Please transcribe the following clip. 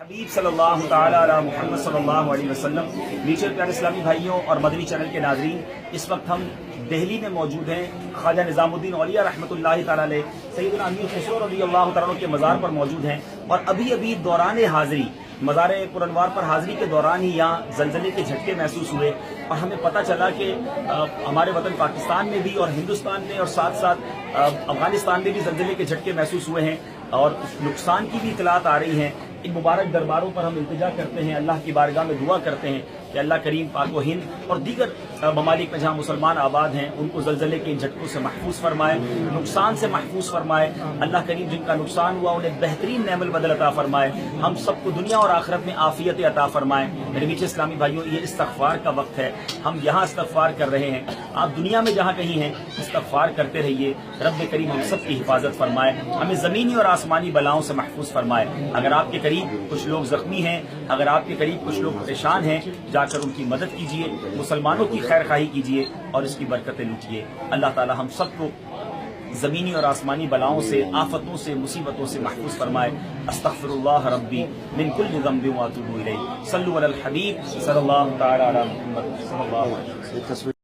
حبیب صلی اللہ تعالی علی محمد صلی اللہ علیہ وسلم۔ میٹھے پیارے اسلامی بھائیوں اور مدنی چینل کے ناظرین، اس وقت ہم دہلی میں موجود ہیں، خواجہ نظام الدین اولیاء رحمۃ اللہ تعالی علیہ سیدنا امیر خسرو رضی اللہ تعالیٰ عنہ کے مزار پر موجود ہیں، اور ابھی دوران حاضری مزار پرانوار پر حاضری کے دوران ہی یہاں زلزلے کے جھٹکے محسوس ہوئے، اور ہمیں پتہ چلا کہ ہمارے وطن پاکستان میں بھی اور ہندوستان میں اور ساتھ ساتھ افغانستان میں بھی زلزلے کے جھٹکے محسوس ہوئے ہیں، اور نقصان کی بھی اطلاعات آ رہی ہیں۔ ان مبارک درباروں پر ہم التجا کرتے ہیں، اللہ کی بارگاہ میں دعا کرتے ہیں کہ اللہ کریم پاک و ہند اور دیگر ممالک میں جہاں مسلمان آباد ہیں ان کو زلزلے کے ان جھٹکوں سے محفوظ فرمائے، نقصان سے محفوظ فرمائے۔ اللہ کریم جن کا نقصان ہوا انہیں بہترین نعم البدل عطا فرمائے، ہم سب کو دنیا اور آخرت میں عافیت عطا فرمائے۔ میرے میٹھے اسلامی بھائیوں، یہ استغفار کا وقت ہے، ہم یہاں استغفار کر رہے ہیں، آپ دنیا میں جہاں کہیں ہیں استغفار کرتے رہیے۔ رب کریم ہم سب کی حفاظت فرمائے، ہمیں زمینی اور آسمانی بلاؤں سے محفوظ فرمائے۔ اگر آپ کے قریب کچھ لوگ زخمی ہیں، اگر آپ کے قریب کچھ لوگ پریشان ہیں، جا کر ان کی مدد کیجیے، مسلمانوں کی خیر خواہی کیجیے اور اس کی برکتیں لوٹیے۔ اللہ تعالی ہم سب کو زمینی اور آسمانی بلاؤں سے، آفتوں سے، مصیبتوں سے محفوظ فرمائے۔ استغفر اللہ ربی من کل ذنب واتوب الیہ۔ صلوا علی الحبیب صلی اللہ تعالی علی محمد صلی اللہ علیہ وسلم۔